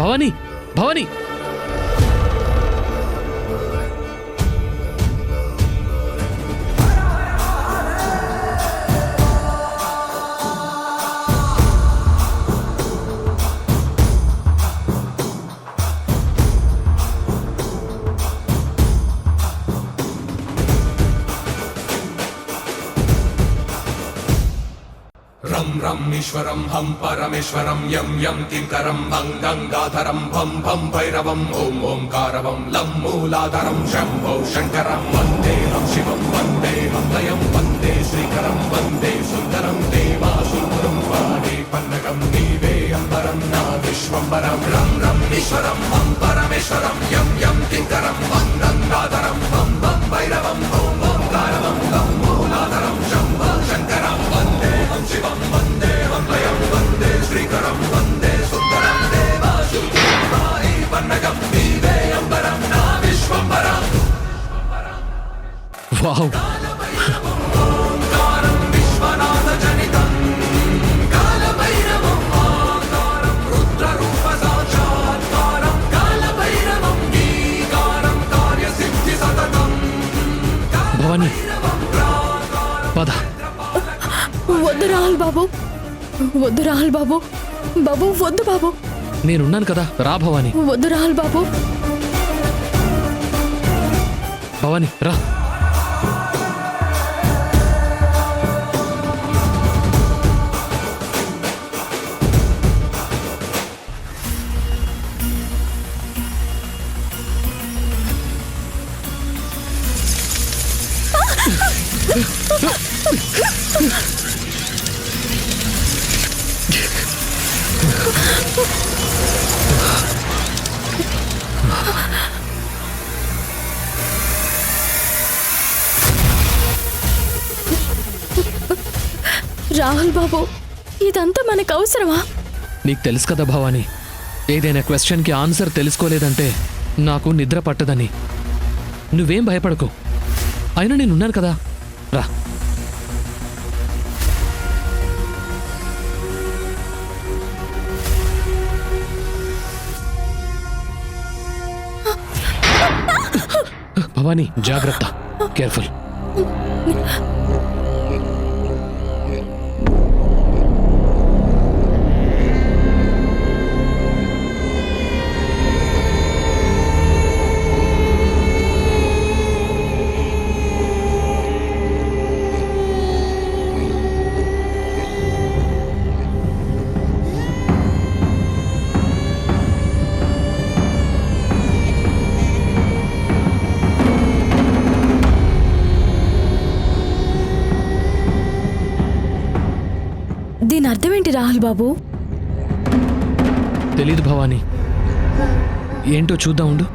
భవానీ, భవానీ! रं रं ईश्वरं हं परमेश्वरं यं यं किंकरं भं गंगाधरं भं भं भैरवं ओं ओंकारवं लं मूलाधरं शंभो शंकरं वंदे हम शिवं वंदे हम लयं वंदे श्रीकरं वंदे सुंदरं देवासुरं वाणे पन्नगं नीवे अंबरं नागेश्वरं रं रं ईश्वरं हं परमेश्वरं यं यं किंकरं भं गंगाधरं भं भं भैरवं ओं ओंकारवं लं मूलाधरं शंभो शंकरं वंदे हम शिवं वंदे हम लयं वंदे श्रीकरं वंदे सुंदरं देवासुरं वाणे पन्नगं नीवे अंबरं नागेश्वरं వావ్! భవానీ, పద. వద్దు రాహుల్ బాబు, వద్దు రాహుల్ బాబు. బాబు వద్దు బాబు. నేనున్నాను కదా, రా భవానీ. వద్దు రాహుల్ బాబు. భవానీ రా. రాహుల్ బాబు, ఇదంతా మనకు అవసరమా? నీకు తెలుసు కదా భవానీ, ఏదైనా క్వశ్చన్కి ఆన్సర్ తెలుసుకోలేదంటే నాకు నిద్ర పట్టదని. నువ్వేం భయపడకు, అయినా నేనున్నాను కదా, రా. భవానీ జాగ్రత్త, కేర్ఫుల్. దీని అర్థం ఏంటి రాహుల్ బాబు? తెలీదు భవానీ, ఏంటో చూద్దాం ఉండు.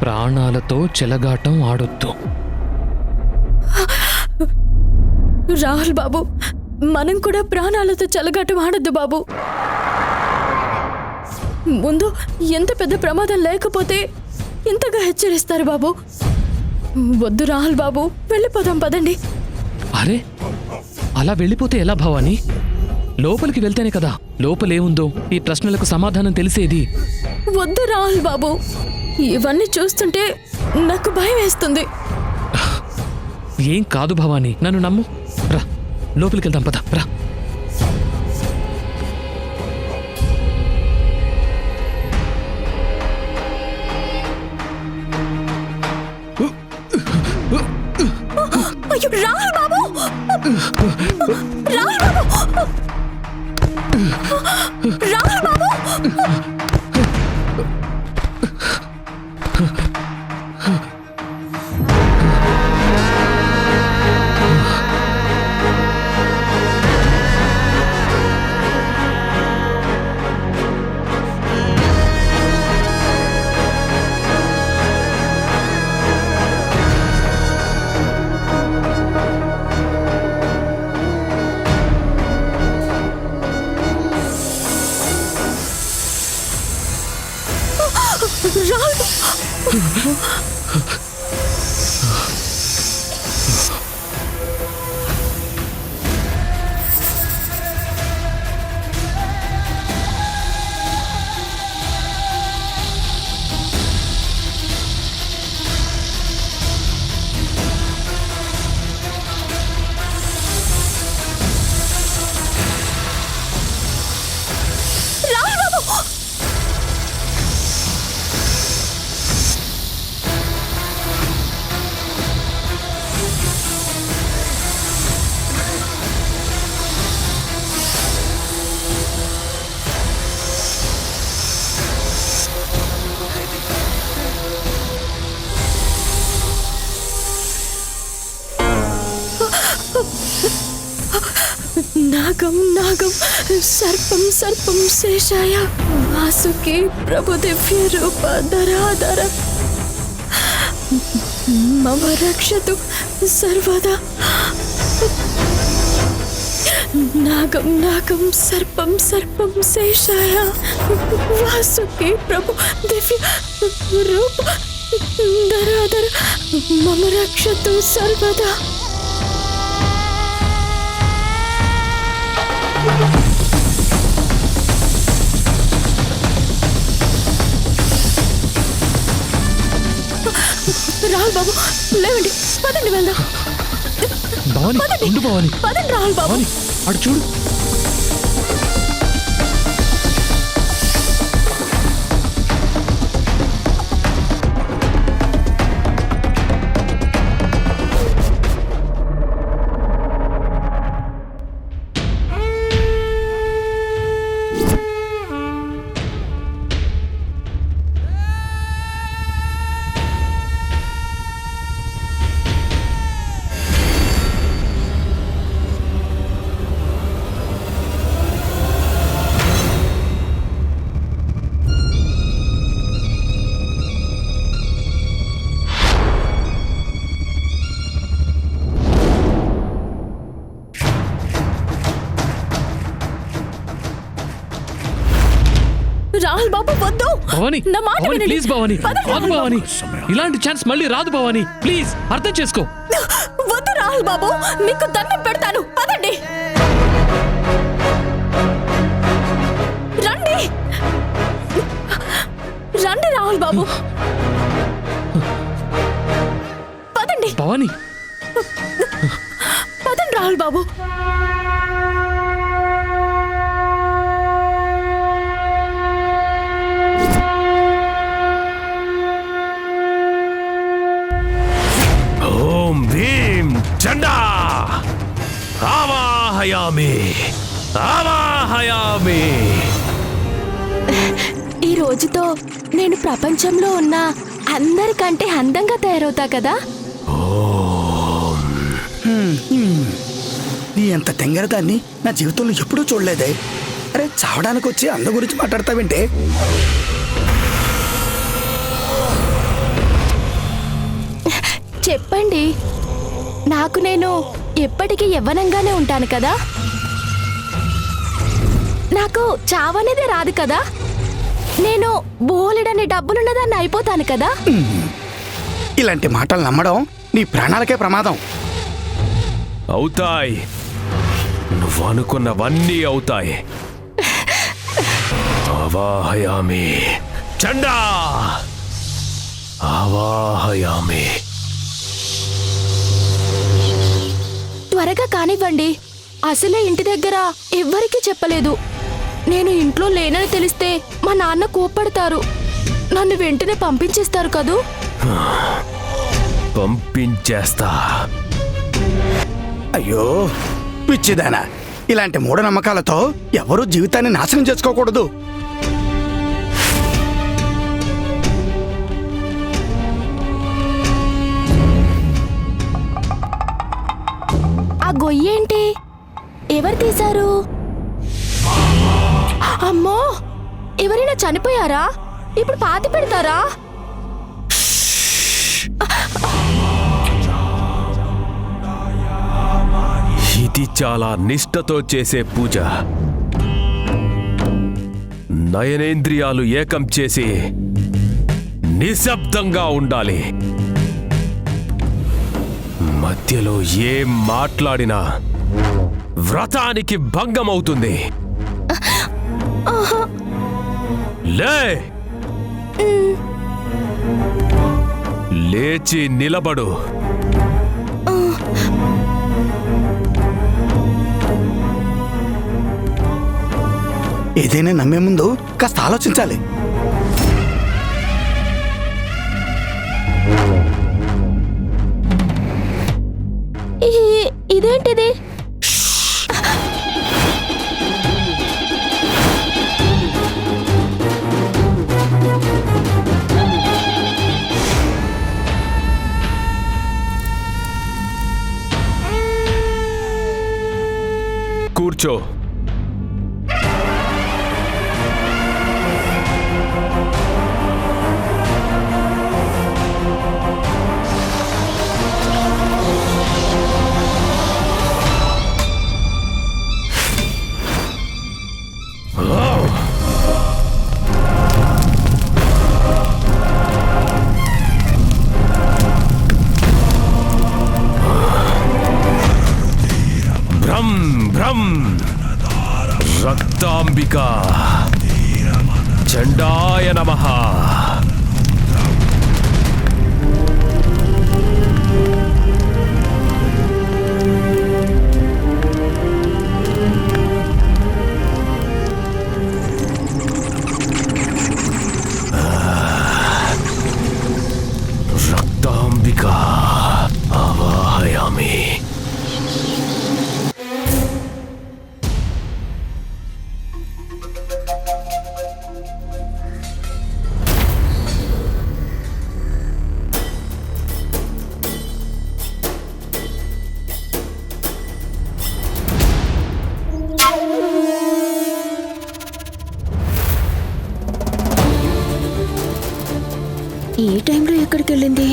ప్రాణాలతో చెలగాటం ఆడొద్దు. రాహుల్ బాబు, మనం కూడా ప్రాణాలతో చెలగాటం ఆడొద్దు బాబు. ముందు ఎంత పెద్ద ప్రమాదం లేకపోతే ఇంతగా హెచ్చరిస్తారు బాబు. వద్దు రాహుల్ బాబు, వెళ్ళిపోదాం పదండి. అరే, అలా వెళ్ళిపోతే ఎలా భవానీ? లోపలికి వెళ్తేనే కదా లోపలేముందో ఈ ప్రశ్నలకు సమాధానం తెలిసేది. వద్దు రాహుల్ బాబు, ఇవన్నీ చూస్తుంటే నాకు భయం వేస్తుంది. ఏం కాదు భవానీ, నన్ను నమ్ము. రా, లోపలికి వెళ్దాం, పద రా. అయ్యో రాహుల్ బాబు, రాహుల్ బాబు, రాహుల్ బాబు. నాగం నాగం సర్పం సర్పం శేషాయ వాసుకి ప్రభు దివ్య రూప ధరాధర మమ రక్షతు సర్వదా. నాగం నాగం సర్పం సర్పం శేషాయ వాసుకి ప్రభు దివ్య రూప ధరాధర మమ రక్షతు సర్వదా. రాహుల్ బాబు లేవండి, పదండి వెళ్దాం. భవాని ఉండు భవాని. పదండి రాహుల్ బాబు. భవాని అటు చూడు. రాహుల్ బాబు వద్దు. భవాని నా మాట భవాని వినండి. ప్లీజ్ భవాని పదండి ఆగు రాహుల్ భవాని. బాబు. ఇలాంటి ఛాన్స్ మళ్ళీ రాదు భవాని. ప్లీజ్ అర్థం చేసుకో. వద్దు రాహుల్ బాబు, మీకు దండం పెడతాను. పదండి రండి రండి రాహుల్ బాబు. పదండి భవాని పదండి రాహుల్ బాబు. ఓం భీం చండా ఆవాహయామి ఆవాహయామి. ఈ రోజుతో నేను ప్రపంచంలో ఉన్న అందరికంటే అందంగా తయారవుతా కదా. నీ అంత తెంగరదాన్ని నా జీవితంలో ఎప్పుడూ చూడలేదే. అరే చావడానికి వచ్చి అందం గురించి మాట్లాడతావేంటే? చెప్పండి, నాకు నేను ఎప్పటికీ యవ్వనంగానే ఉంటాను కదా. నాకు చావనేదే రాదు కదా. నేను బోలెడని డబ్బులున్నదాన్ని అయిపోతాను కదా. ఇలాంటి మాటలు నమ్మడం నీ ప్రాణాలకే ప్రమాదం. అవుతాయి, నువ్వు అనుకున్నవన్నీ అవుతాయి. ఆవాహయామి చండా ఆవాహయామి. త్వరగా కానివ్వండి. అసలే ఇంటి దగ్గర ఎవ్వరికీ చెప్పలేదు. నేను ఇంట్లో లేనని తెలిస్తే మా నాన్న కోప్పడతారు. నన్ను వెంటనే పంపించేస్తారు కదూ. పంపించేస్తా. అయ్యో పిచ్చిదానా, ఇలాంటి మూఢనమ్మకాలతో ఎవరూ జీవితాన్ని నాశనం చేసుకోకూడదు. ఆ గొయ్యేంటి? ఎవరు తీశారు? అమ్మో, ఎవరైనా చనిపోయారా? ఇప్పుడు పాతి పెడతారా? ఇది చాలా నిష్ఠతో చేసే పూజ. నయనేంద్రియాలు ఏకం చేసి నిశ్శబ్దంగా ఉండాలి. మధ్యలో ఏం మాట్లాడినా వ్రతానికి భంగమవుతుంది. లే, లేచి నిలబడు. ఏదైనా నమ్మే ముందు కాస్త ఆలోచించాలి. ఇదేంటిది? కూర్చో. భ్రం భ్రం రక్తాంబిక చండాయ నమః. రక్తాంబిక ఆవాహయామి. ఈ టైంలో ఎక్కడికి వెళ్ళింది?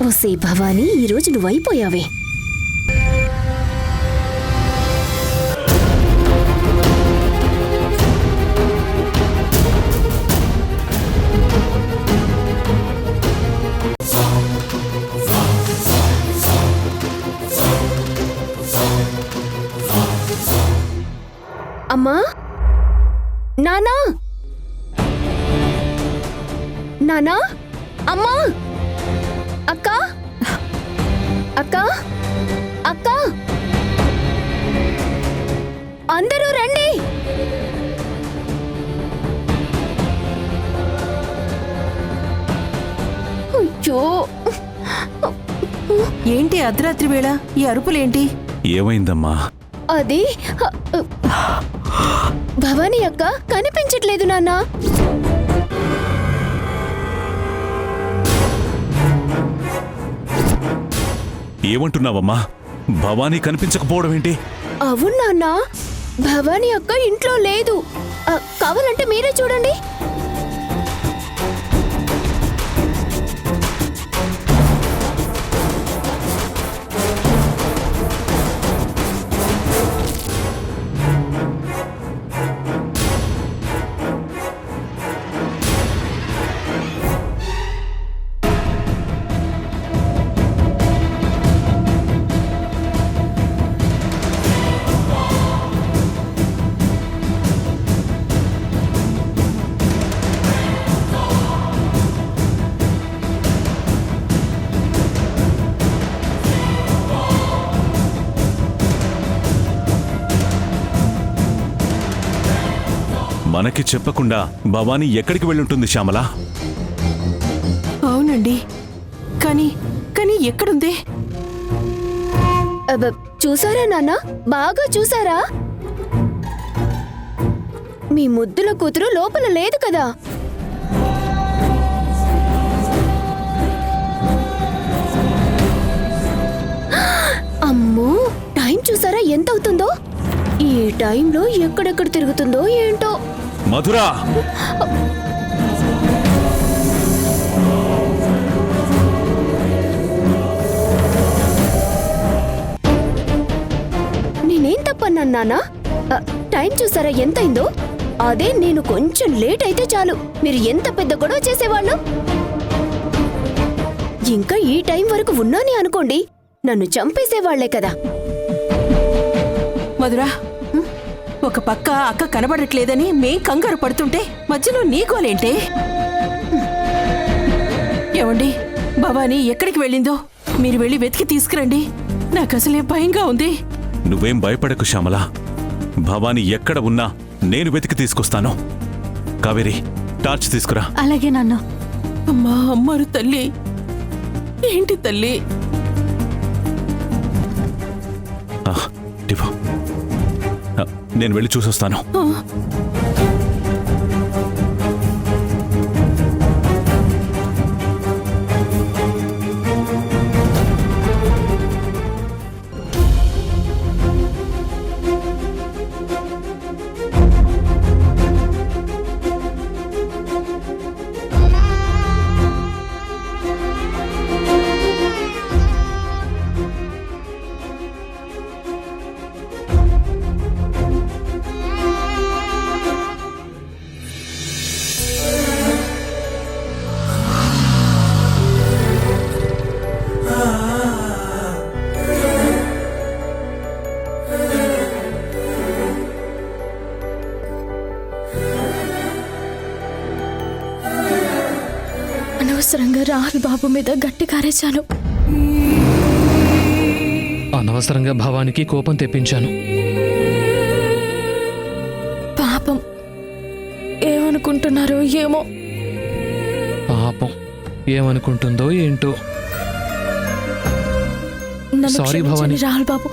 ఓసే భవానీ, ఈరోజు నువ్వైపోయావే. అమ్మా, నానా, నానా, అమ్మా, అక్క, అక్క, అక్క, అందరూ రండి. అయ్యో, ఏంటి అర్ధరాత్రి వేళ ఈ అరుపులేంటి? ఏమైందమ్మా? అది భవానీ అక్క కనిపించట్లేదు నాన్నా. ఏమంటున్నావమ్మా? భవానీ కనిపించకపోవడం ఏంటి? అవును నాన్నా, భవానీ అక్క ఇంట్లో లేదు. కావాలంటే మీరే చూడండి. మనకి చెప్పకుండా భవానీ ఎక్కడికి వెళ్ళుంటుంది శ్యామల? అవునండి, కానీ కానీ ఎక్కడుంది? చూసారా నాన్న, బాగా చూసారా? మీ ముద్దుల కూతురు లోపల లేదు కదా. అమ్మో, టైం చూసారా ఎంత అవుతుందో? ఈ టైంలో ఎక్కడెక్కడ తిరుగుతుందో ఏంటో. మధురా, నేనేం తప్పన్నాను నాన్నా? టైం చూసారా ఎంత అయిందో? అదే నేను కొంచెం లేట్ అయితే చాలు, మీరు ఎంత పెద్ద గొడవ చేసేవాళ్ళు. ఇంకా ఈ టైం వరకు ఉన్నానే అనుకోండి, నన్ను చంపేసేవాళ్లే కదా. మధురా, ఒక పక్క అక్క కనబడట్లేదని మేం కంగారు పడుతుంటే మధ్యలో నీ గోలేంటే? ఏమండి, భవానీ ఎక్కడికి వెళ్ళిందో మీరు వెళ్ళి వెతికి తీసుకురండి. నాకు అసలే భయంగా ఉంది. నువ్వేం భయపడకు శ్యామల. భవానీ ఎక్కడ ఉన్నా నేను వెతికి తీసుకొస్తాను. కావేరి, టార్చ్ తీసుకురా. అలాగే నాన్న. అమ్మా, అమ్మారు తల్లి, ఏంటి తల్లి? టిఫో, నేను వెళ్ళి చూసొస్తాను. అనవసరంగా రాహుల్ బాబు మీద గట్టి కారేశాను. అనవసరంగా భవానికి కోపం తెప్పించాను. పాపం ఏమనుకుంటున్నారో ఏమో. పాపం ఏమనుకుంటుందో ఏంటో. నన్ను సారీ క్షమించండి భవాని. రాహుల్ బాబు.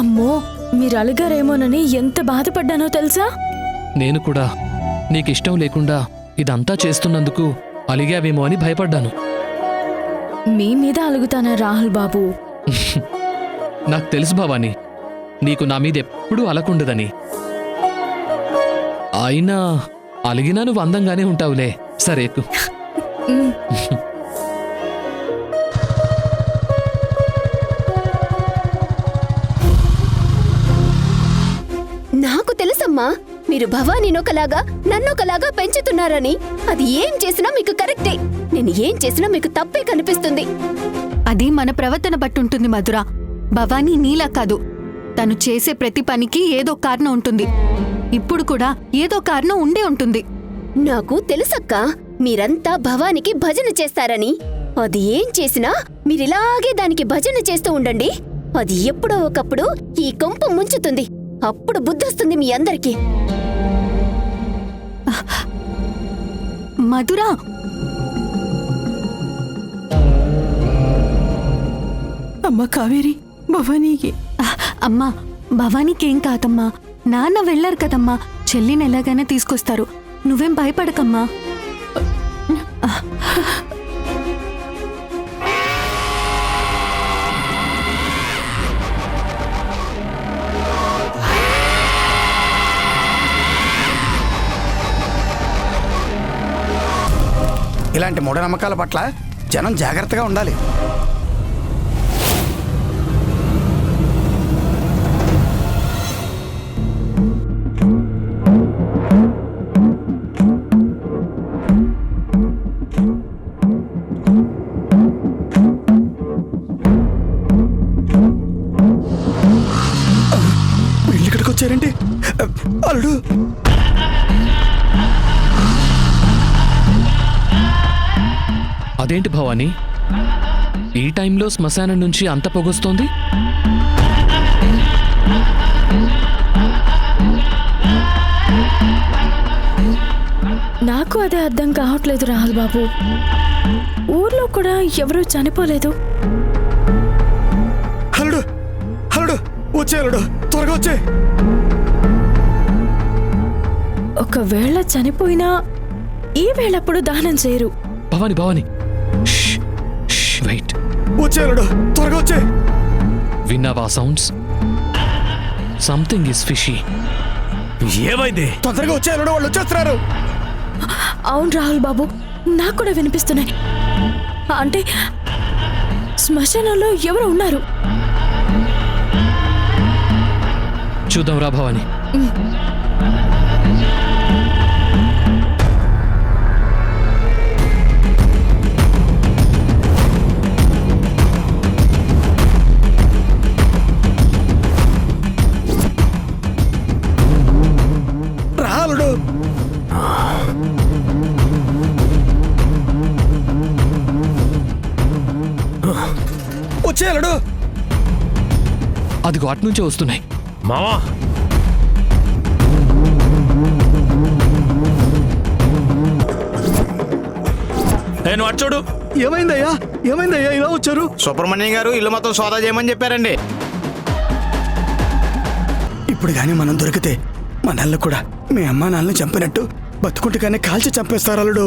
అమ్మో, మీరు అలిగారేమోనని ఎంత బాధపడ్డానో తెలుసా? నేను కూడా నీకిష్టం లేకుండా ఇదంతా చేస్తున్నందుకు అలిగావేమో అని భయపడ్డాను. మీ మీద అలుగుతానా రాహుల్ బాబు? నాకు తెలుసు భవాని, నీకు నా మీద ఎప్పుడూ అలకుండదని. అయినా అలిగినా నువ్వు అందంగానే ఉంటావులే. సరే ఎక్కు. నాకు తెలుసమ్మా, మీరు భవానీనొకలాగా నన్నొకలాగా పెంచుతున్నారని. అది ఏం చేసినా మీకు కరెక్టే, నేను ఏం చేసినా మీకు తప్పే కనిపిస్తుంది. అది మన ప్రవర్తన బట్టుంటుంది మధుర. భవానీ నీలా కాదు, తను చేసే ప్రతి పనికి ఏదో కారణం ఉంటుంది. ఇప్పుడు కూడా ఏదో కారణం ఉండే ఉంటుంది. నాకు తెలుసక్కా, మీరంతా భవానికి భజన చేస్తారని. అది ఏం చేసినా మీరిలాగే దానికి భజన చేస్తూ ఉండండి. అది ఎప్పుడో ఒకప్పుడు ఈ కొంప ముంచుతుంది. అప్పుడు బుద్ధొస్తుంది మీ అందరికీ. మధురా, అమ్మ కావేరి, భవానీకి. అమ్మా, భవానీకేం కాదమ్మా. నాన్న వెళ్ళారు కదమ్మా, చెల్లిని ఎలాగైనా తీసుకొస్తారు. నువ్వేం భయపడకమ్మా. ఇలాంటి మూఢనమ్మకాల పట్ల జనం జాగ్రత్తగా ఉండాలి. వీళ్ళు ఇక్కడికి వచ్చారండి. అల్లుడు, అదేంటి భవాని, ఈ టైంలో శ్మశానం నుంచి అంత పొగొస్తోంది? నాకు అదే అర్థం కావట్లేదు రాహుల్ బాబు. ఊర్లో కూడా ఎవరూ చనిపోలేదు. వచ్చే అల్లుడు, త్వరగా వచ్చే. ఒకవేళ చనిపోయినా ఈ వేళప్పుడు దానం చేయరు. భవాని భవాని వెయిట్. వచ్చే అల్లుడు, త్వరగా వచ్చే. విన్నావా సౌండ్స్? Something is fishy. ఏమైంది? తొందరగా వచ్చే అల్లుడు, వాళ్ళు వచ్చేస్తున్నారు. అవును రాహుల్ బాబు, నాకు కూడా వినిపిస్తున్నాయి. అంటే శ్మశానంలో ఎవరు ఉన్నారు. చూద్దాం రా భవాని. రా అల్లుడు. వచ్చే అల్లుడు. అదిగో అటు నుంచే వస్తున్నాయి. మావా, నేను అటు చూడు. ఏమైందయ్యా, ఏమైందయ్యా, ఇలా వచ్చారు? సుబ్రహ్మణ్యం గారు ఇల్లు మొత్తం సోదా చేయమని చెప్పారండి. ఇప్పుడు గాని మనం దొరికితే మనల్ని కూడా మీ అమ్మా నాన్నని చంపినట్టు బతుకుంటగానే కాల్చి చంపేస్తారు అల్లుడు.